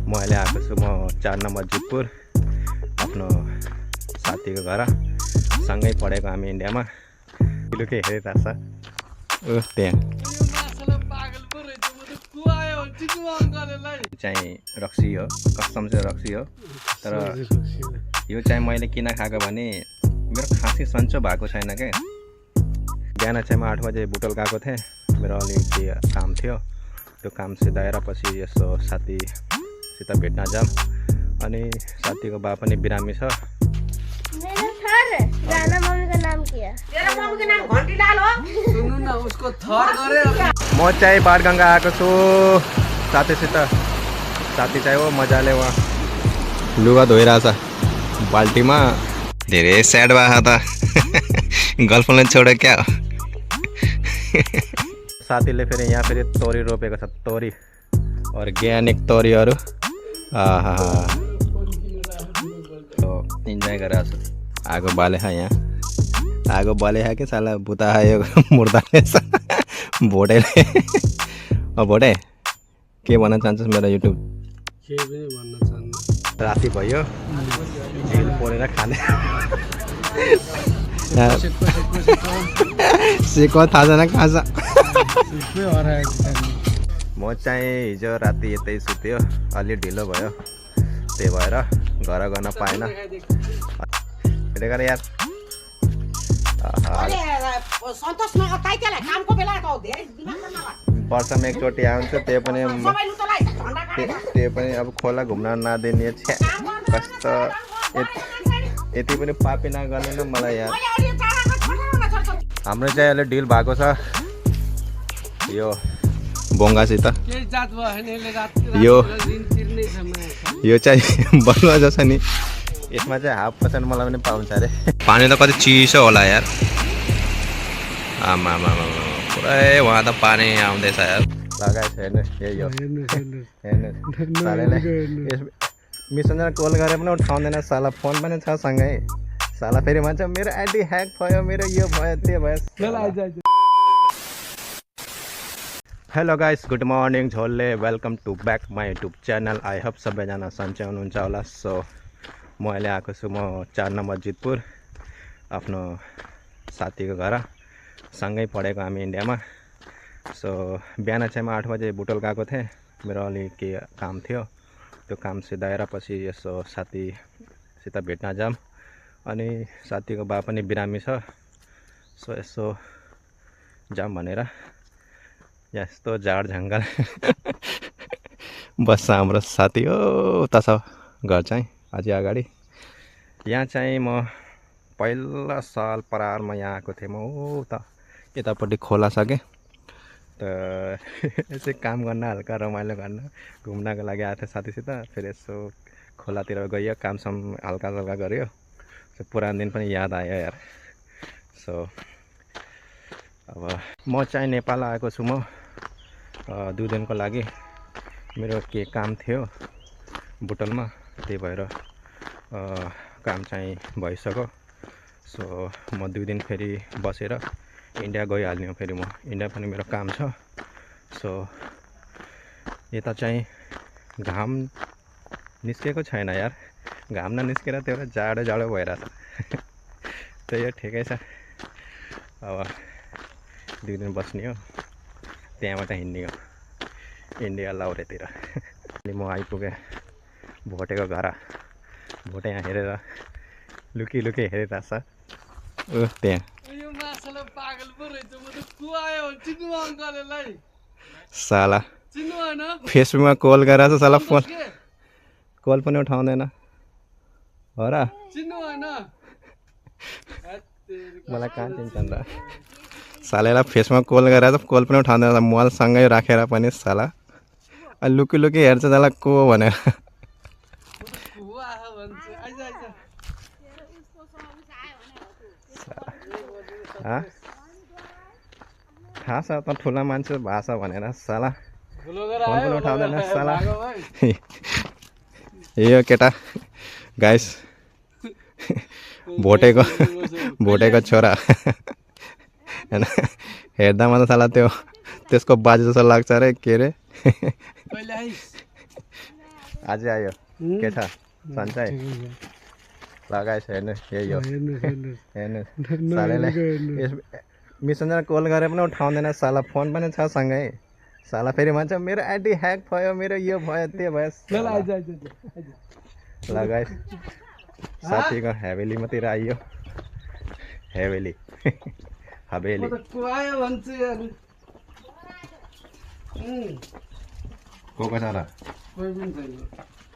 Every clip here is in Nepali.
म अहिले आएको छु म 4 नम्बर जितपुर आफ्नो साथीको घर सँगै पढेको हामी इन्डियामा लुके हेरिरहेछ त्यहाँ चाहिँ रक्सी हो कसम चाहिँ रक्सी हो तर यो चाहिँ मैले किन खाएको भने मेरो खासै सन्चो भएको छैन के बिहान चाहिँ म 8 बजे बुटोल गएको थिएँ मेरो अलिकति काम थियो त्यो काम सिधाएर पछि यसो साथीसित भेट्न जाम अनि साथीको बा पनि बिरामी छ म चाहिँ बाणगङ्गा आएको छु साथीसित साथी चाहिँ हो मजाले वहाँ लुगा धोइरहेछ बाल्टीमा धेरै स्याड भएको त गर्लफ्रेन्डले छोडे क्या हो साथीले फेरि यहाँ फेरि तोरी रोपेको छ तोरी अर्ग्यानिक तोरीहरू इन्जोय गरेर छु आगो बाले खा यहाँ आगो बाले खा के साला बुता खायो मुर्दाले भोटेले भोटे के भन्न चाहन्छस् मेरो युट्युब के पनि भन्न चाहन्न राति भयो झिल पोलेर खाने सेको थाहा छैन कहाँ छ म चाहिँ हिजो राति यतै सुत्यो अलि ढिलो भयो त्यही भएर घर गर्न पाएन यार वर्षमा एकचोटि आउँछ त्यो पनि अब खोला घुम्न नदिने कस्तो यति पनि पापी नगर्ने न मलाई यार हाम्रो चाहिँ अहिले डिल भएको छ यो बोङ्गासित यो चाहिँ बलुवा जस्तो नि यसमा चाहिँ 50% मलाई पनि पाउँछ अरे पानी त कति चिसो होला यार आमा पुरै वहाँ त पानी आउँदैछ यार लगाएछ हेर्नुहोस् यही हो हेर्नुहोस् मिसनलाई कल गरे पनि उठाउँदैन साला फोन पनि छ सँगै साला फेरि भन्छ मेरो आइडी ह्याक भयो मेरो यो भयो त्यो भयो हेलो गाइस गुड मर्निङ झोलले welcome to back my YouTube channel I hope सबैजना सन्चै हुनुहुन्छ होला सो म अहिले आएको छु म 4 नम्बर जितपुर आफ्नो साथीको घर सँगै पढेको हामी इन्डियामा सो बिहान चाहिँ म 8 बजे बुटोल गएको थिएँ मेरो अलिकति काम थियो त्यो काम सिधाएर पछि यसो साथीसित भेट्न जाम अनि साथीको बा पनि बिरामी छ सो यसो जाम भनेर यस्तो झाड जङ्गल बस्छ हाम्रो साथी हो उता छ घर चाहिँ अझै अगाडि यहाँ चाहिँ म पहिला साल परारमा यहाँ आएको थिएँ म उता यतापट्टि खोला छ के त यसै काम गर्न हल्का रमाइलो गर्न घुम्नको लागि आएको थिएँ साथीसित फेरि यसो खोलातिर गयो कामसम हल्का हल्का गऱ्यो पुरानो दिन पनि याद आयो यार सो अब म चाहिँ नेपाल आएको छु म 2 दिनको लागि मेरो के काम थियो बुटलमा त्यही भएर काम चाहिँ भइसक्यो सो म 2 दिन फेरि बसेर इन्डिया गइहाल्ने हो फेरि म इन्डिया पनि मेरो काम छ सो यता चाहिँ घाम निस्केको छैन यार घाम ननिस्केर त्यो जाडो जाडो भइरहेछ त्यही हो ठिकै छ अब 2 दिन बस्ने हो त्यहाँबाट हिँड्ने हो इन्डिया लाउरेतिर अनि म आइपुगेँ भोटेको घर भोटे यहाँ हेरेर लुकी हेरिरहेछ त्यहाँ साला फेसबुकमा कल गरेर साला फोन कल पनि उठाउँदैन हो र मलाई कहाँ चिन्छ नि त सालेलाई फेसमा कल गरेर कल पनि उठाउँदैन मोबाइलसँगै राखेर पनि साला लुकी हेर्छ साला को भनेर थाहा छ त ठुला मान्छे भाषा भनेर साला फोन पनि उठाउँदैन साला यो केटा गाइस भोटेको छोरा हैन हेर्दामा त साला त्यसको बाजे जस्तो लाग्छ रे के रे आज आयो के छ सन्चै लगाएछ हेर्नु यही हो हेर्नु सालेले मिसनलाई कल गरे पनि उठाउँदैन साला फोन पनि छ सँगै साला फेरि भन्छ मेरो आइडी ह्याक भयो मेरो यो भयो त्यो भयो लगाए साथीको हेभेलीमातिर आइयो हेभेली हवेली को छ र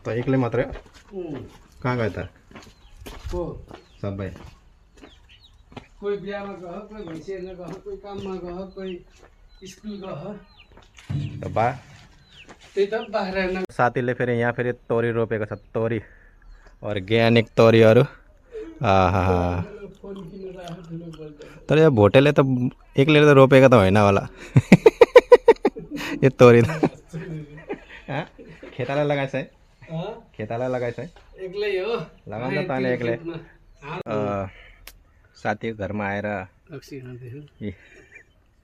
त एक्लै मात्रै कहाँ गयो त सबै कोही बिहामा गयो कोही भैँसी हेर्न गयो कोही काममा गयो कोही स्कुल गयो बा त्यही त बाख्रा हेर्न साथीले फेरि यहाँ फेरि तोरी रोपेको छ तोरी अर्ग्यानिक तोरीहरू आहा फोन किनेर आफू ठुलो बोल्छ तर यो भोटेले त एक्लै त रोपेको त होइन होला यो तोरी खेताला लगाएछ है खेताला लगाएछ है एक्लै हो लगाउन त अनि एक्लै साथीको घरमा आएर रक्सी खाँदैछु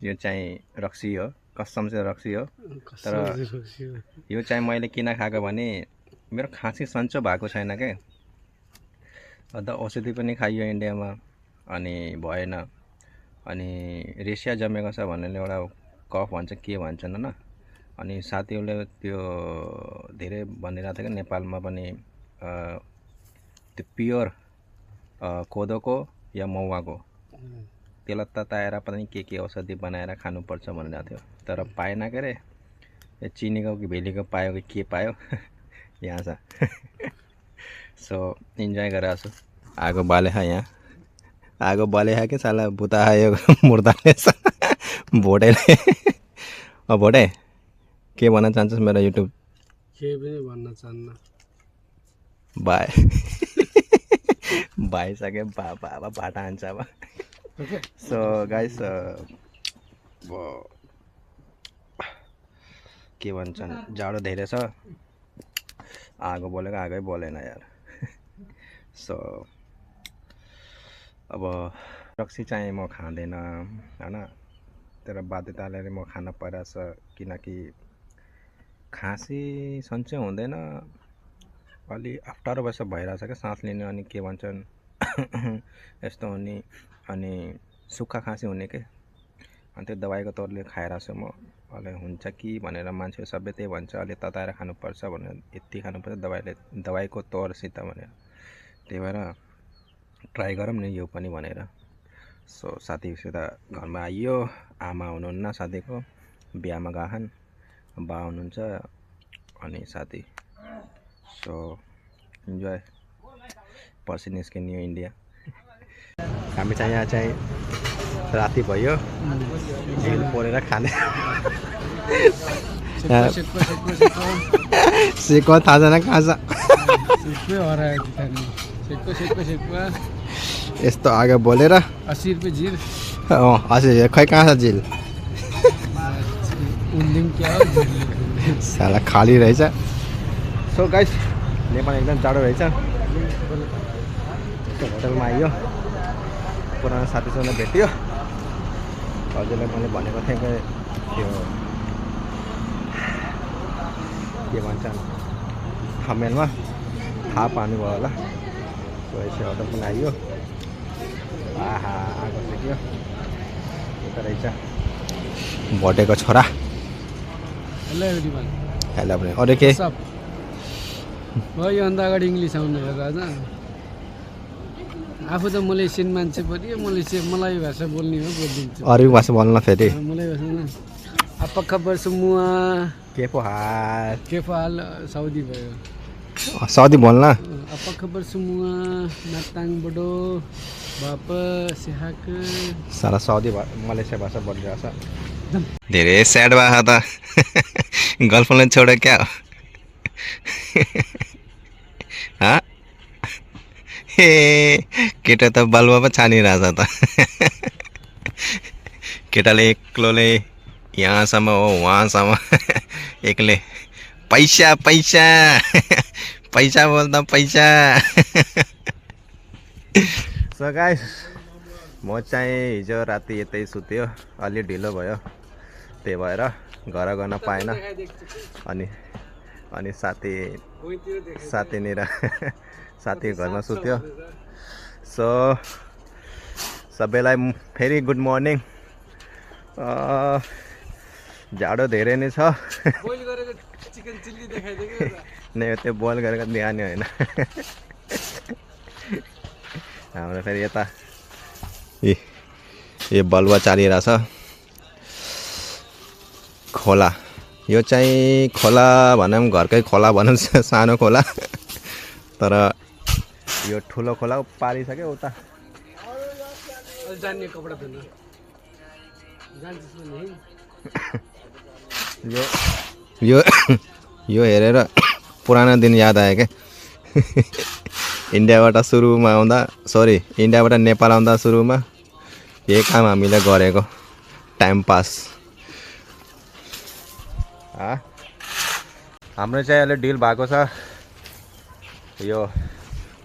यो चाहिँ रक्सी हो कसम चाहिँ रक्सी हो तर यो चाहिँ मैले किन खाएको भने मेरो खाँसी सन्चो भएको छैन क्या अन्त औषधि पनि खाइयो इन्डियामा अनि भएन अनि रेसिया जमेको छ भन्ने एउटा कफ भन्छ के भन्छन् होइन अनि साथीहरूले त्यो धेरै भनिरहेको थियो कि नेपालमा पनि त्यो प्योर कोदोको या मौवाको त्यसलाई तताएर पनि के औषधि बनाएर खानुपर्छ भनिरहेको थियो तर पाएन के अरे यो चिनीको कि भेलीको पायो कि के पायो यहाँ छ सो इन्जोय गरेर छु आगो बाले यहाँ आगो बाले कि साला बुता यो मुर्दाले भोटेले भोटे के भन्न चाहन्छस् मेरो युट्युब केही पनि भन्न चाहन्न बाई बाई सक्यो बाबा बाटा हान्छ अब सो गाइस के भन्छन् जाडो धेरै छ आगो बोलेको आगै बोलेन यार सो अब रक्सी चाहिँ म खाँदैन होइन तर बाध्यताले म खान परिरहेछ किनकि खाँसी सन्चै हुँदैन अलि अप्ठ्यारो भएछ भइरहेछ क्या सास लिने अनि के भन्छन् यस्तो हुने अनि सुक्खा खाँसी हुने के अनि त्यो दबाईको तौरले खाइरहेको छु म अलि हुन्छ कि भनेर मान्छे सबै त्यही भन्छ अलि तताएर खानुपर्छ भनेर यति खानुपर्छ दबाईको तौरसित भनेर त्यही भएर ट्राई गरौँ न यो पनि भनेर सो साथीसित घरमा आइयो आमा हुनुहुन्न साथीको बिहामा गएछन् बा हुनुहुन्छ अनि साथी सो इन्जोय पर्सि निस्किने इन्डिया हामी चाहिँ यहाँ चाहिँ राति भयो झिल पोलेर खाने सेको थाहा छैन कहाँ छ यस्तो आगो बोलेर 80 रुपियाँ झिल हजुर खै कहाँ छ झिल साला खाली रहेछ सो गाइस नेपाल एकदम जाडो रहेछ होटलमा आइयो पुरानो साथीसँग भेट्यो हजुरलाई मैले भनेको थिएँ कि त्यो के भन्छन् थमेलमा थाहा पार्नुभयो होला सो यसो होटल पनि आइयो आहा आगो सेक्यो यता रहेछ भोटेको छोरा हेलो भने अरू के योभन्दा अगाडि इङ्ग्लिस आउनु भयो राजा आफू त मलेसियन मान्छे पनि मलाई भाषा बोल्ने हो बोलिदिन्छु अरू भाषा बोल्न फेरि मलाई भाषा apa kabar semua केपो हाल साउदी भयो साउदी बोल्न apa kabar semua natang bodo bapa sehat ke सारा साउदी मलेसिया भाषा बोलिरहेछ धेरै स्याड भएको त गर्लफ्रेन्डलाई छोड क्या हे केटा त बालुवा पो छानिरहेछ त केटाले एक्लोले यहाँसम्म हो वहाँसम्म एक्लै पैसा पैसा पैसा बोल्दा पैसा सो गाइस म चाहिँ हिजो राति यतै सुत्यो अलि ढिलो भयो त्यही भएर घर गर्न पाएन अनि अनि साथी भुइँतिर देखेँ साथीनिर साथीको घरमा सुत्यो। सो सबैलाई फेरि गुड मर्निङ। जाडो धेरै नै छ। बोइल गरेको चिकन चिल्ली देखाइदियो कि नै त्यो बोइल गरेको बिहानै होइन। हाम्रो फेरि यता यो बलुवा चालिरहेछ खोला। यो चाहिँ खोला भनौँ घरकै खोला भनौँ सानो खोला तर यो ठुलो खोला पारिसक्यो उता। जान्ने कपडा धुन जान्छस् नि यो यो यो हेरेर पुरानो दिन याद आयो क्या। इन्डियाबाट सुरुमा आउँदा इन्डियाबाट नेपाल आउँदा सुरुमा यही काम हामीले गरेको टाइम पास। हाम्रो चाहिँ अहिले डिल भएको छ यो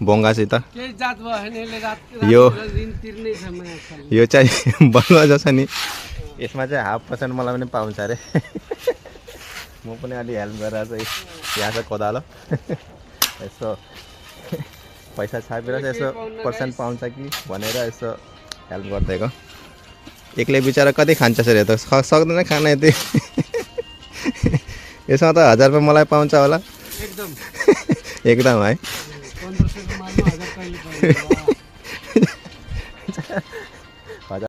बोङ्गासित। केही जात भयो भने यसले रात यो ऋण तिर्नै छ मलाई। यो चाहिँ बलुवा जस्तो नि यसमा चाहिँ 50% मलाई पनि पाउँछ अरे। म पनि अलि हेल्प गरेर चाहिँ यहाँ चाहिँ कोदालो यसो पैसा छापेर चाहिँ यसो पर्सेन्ट पाउँछ कि भनेर यसो हेल्प गरिदिएको। एक्लै बिचरा कति खान्छ सर त सक्दैन खान यति। यसमा त 1000 रुपियाँ मलाई पाउँछ होला एकदम एकदम है। 1500 को मालमा 1000 कहिले पाउँछ।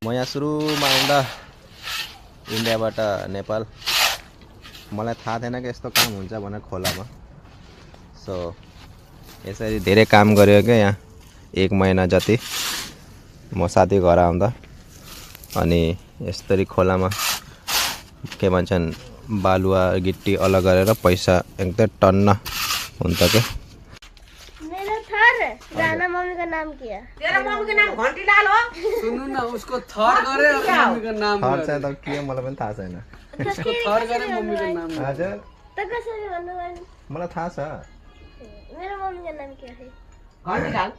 म यहाँ सुरुमा आउँदा इन्डियाबाट नेपाल मलाई थाहा थिएन कि यस्तो काम हुन्छ भनेर खोलामा। सो यसरी धेरै काम गऱ्यो क्या यहाँ 1 महिना जति म साथी घर आउँदा। अनि यसरी खोलामा के भन्छन् बालुवा गिट्टी अलग गरेर पैसा एकदम टन्न हुन्छ क्या। मेरा थर राना मम्मी का नाम किया। तेरा मम्मी का नाम घन्टीलाल हो। सुन्नु न उसको थर गरे और मम्मीको नाम थर गरे। चाहिँ त के मलाई पनि थाहा छैन। उसको थर गरे मम्मीको नाम गरे। हजुर तो कसरी भन्नु भयो? मलाई थाहा छ मेरो मम्मी का नाम क्या है? घन्टीलाल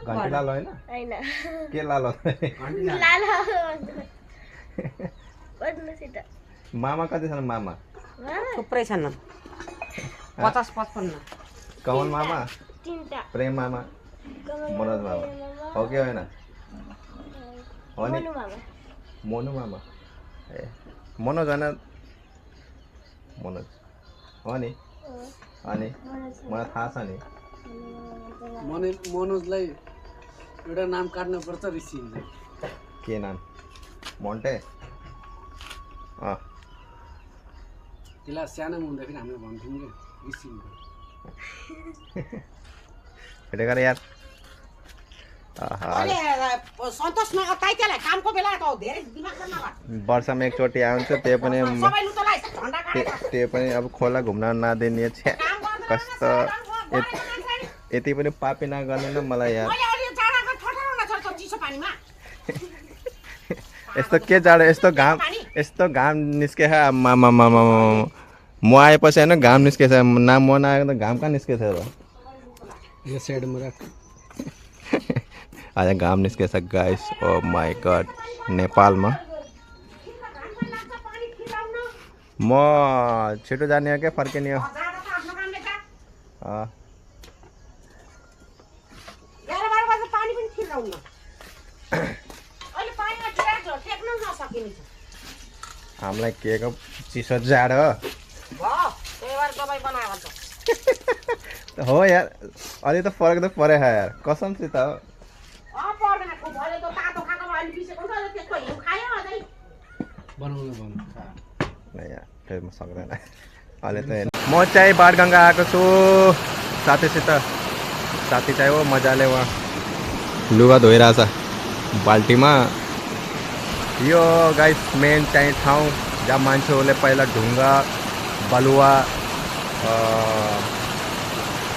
घन्टीलाल होइन हैन के लाल हो? लाल पढ्नु सित मामा कति छन् मामा? मामा थुप्रै छन् 50-55। कमल मामा तीनटा प्रेम मामा कमल मनोज मामा हो कि होइन? हो नि मनु मामा मोनु मामा ए मनोज होइन मनोज हो नि अनि मलाई थाहा छ नि। मनोजलाई एउटा नाम काट्नु पर्छ ऋषिले। के नाम? मोन्टे त्यसलाई सानोमा हुँदाखेरि हामीले भन्थ्यौँ कि ऋषि। भेटेको यार अहिले सन्तोष नअताइ त्यसलाई कामको बेला त धेरै दिमाग नलाग। वर्षमा एकचोटि आउँछ त्यो पनि सबै लुतोलाई झन्डा काटेर त्यो पनि अब खोला घुम्न नदिने छ्या कस्तो यति पनि पापी नगर्ने न मलाई यार। मैले अलि जाडाको ठठराउन छोड्छ चिसो पानीमा। यस्तो के जाडो यस्तो घाम निस्केछ मामा म आएपछि होइन घाम निस्केछ नाम म नआएको त घाम कहाँ निस्केछ र? यो साइडमा राख। आज घाम निस्केछ गाइस। ओ माई गड नेपालमा म छिटो जाने हो क्या फर्किने हो? जाडो त आफ्नो कामले जा। अँ 11-12 बजे पानी पनि फिर्राउन्न। अहिले पानीमा टिराक्छ टेक्न नसकिने छ। हामीलाई के को चिसो जाडो भयो त्यही भएर दबाई बनाएको छ। हो यार अलि त फरक त परेछ यार कसमसित हो। पर्दैन खुब भयो त तातो खाएको भए अहिले बिसेको नि त त्यसको हिउँ खायो अझै। बनाउनु भन्नु नहीं यार फिर म सक्दैन अहिले त म चाहिँ बाणगङ्गा आएको छु साथीसित। साथी चाहिँ हो मजाले वहाँ लुगा धोइरहेछ बाल्टीमा। यो गाइस मेन चाहिँ ठाउँ जहाँ मान्छेहरूले पहिला ढुङ्गा बलुवा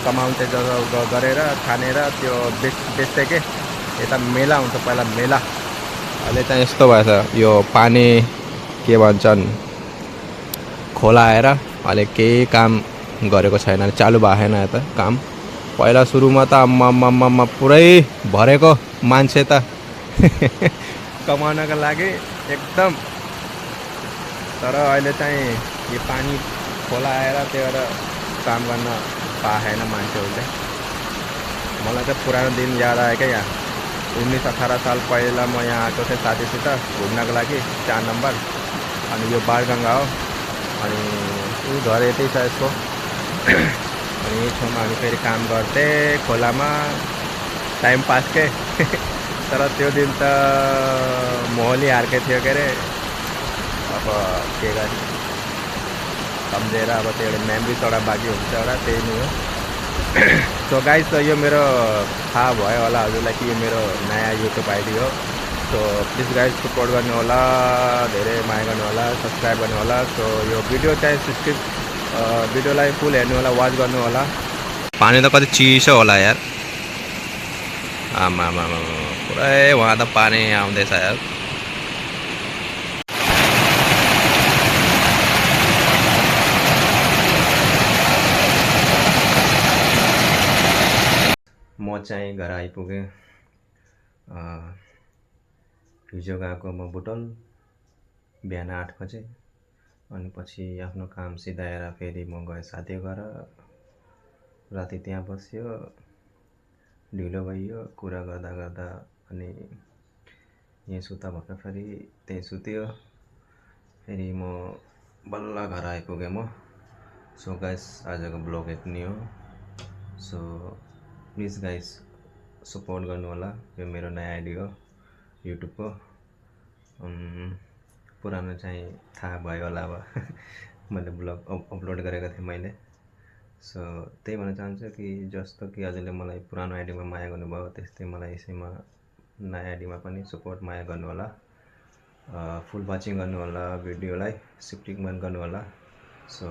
कमाउँथे गरेर खानेर त्यो बेच्थे के। यता मेला हुन्छ पहिला मेला। अहिले चाहिँ यस्तो भएछ यो पानी के भन्छन् खोला आएर अहिले केही काम गरेको छैन चालु भएको छैन यता काम। पहिला सुरुमा त आम्मामा पुरै भरेको मान्छे त कमाउनको लागि एकदम। तर अहिले चाहिँ यो पानी खोला आएर त्यो काम गर्न पाएन मान्छेहरूले। मलाई चाहिँ पुरानो दिन याद आयो क्या। यहाँ 19-18 साल पहिला म यहाँ आएको थिएँ साथीसित घुम्नको लागि 4 नम्बर। अनि यो बाणगङ्गा हो। अनि ऊ घर यतै छ यसको। अनि यही छेउमा हामी फेरि काम गर्थेँ खोलामा टाइम पास के। तर त्यो दिन त मोहली हार्के थियो के अरे। अब के गर्ने सम्झेर अब त्यो एउटा मेमोरिज एउटा बाँकी हुन्छ एउटा त्यही नै हो। सो गाइस यो मेरो थाहा भयो होला हजुरलाई कि यो मेरो नयाँ युट्युब आइडी हो। सो प्लिज गाइस सपोर्ट गर्नु होला, धेरै माया गर्नु होला, सब्सक्राइब गर्नु होला। सो यो भिडियो चाहिँ भिडियोलाई फुल हेर्नु होला, वाच गर्नु होला। पानी त कति चिसो होला यार। आमा पुरै वहाँ त पानी आउँदैछ यार। म चाहिँ घर आइपुगेँ। हिजो गएको म बुटोल बिहान 8 बजे। अनि पछि आफ्नो काम सिधाएर फेरि म गएँ साथी घर। राति त्यहाँ बस्यो, ढिलो भयो कुरा गर्दा गर्दा। अनि यहीँ सुता भर्खर फेरि त्यहीँ सुत्यो। फेरि म बल्ल घर आइपुगेँ म। सो गाइस आजको ब्लग यति नै हो। सो प्लिज गाइस सपोर्ट गर्नु होला। यो मेरो नयाँ आइडी हो युट्युबको। पुरानो चाहिँ थाहा भयो होला अब। मैले ब्लग अपलोड गरेको थिएँ मैले। सो त्यही भन्न चाहन्छु कि जस्तो कि हजुरले मलाई पुरानो आइडीमा माया गर्नुभयो त्यस्तै मलाई यसैमा नयाँ आइडीमा पनि सपोर्ट माया गर्नु होला। फुल वाचिङ गर्नु होला, भिडियोलाई सिफ्टिङ गर्नु होला। So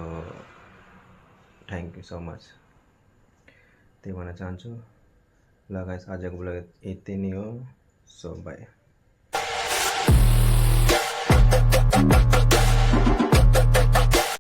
thank you so much त्यही भन्न चाहन्छु। ल गाइस आजको ब्लग यति नै हो। So by.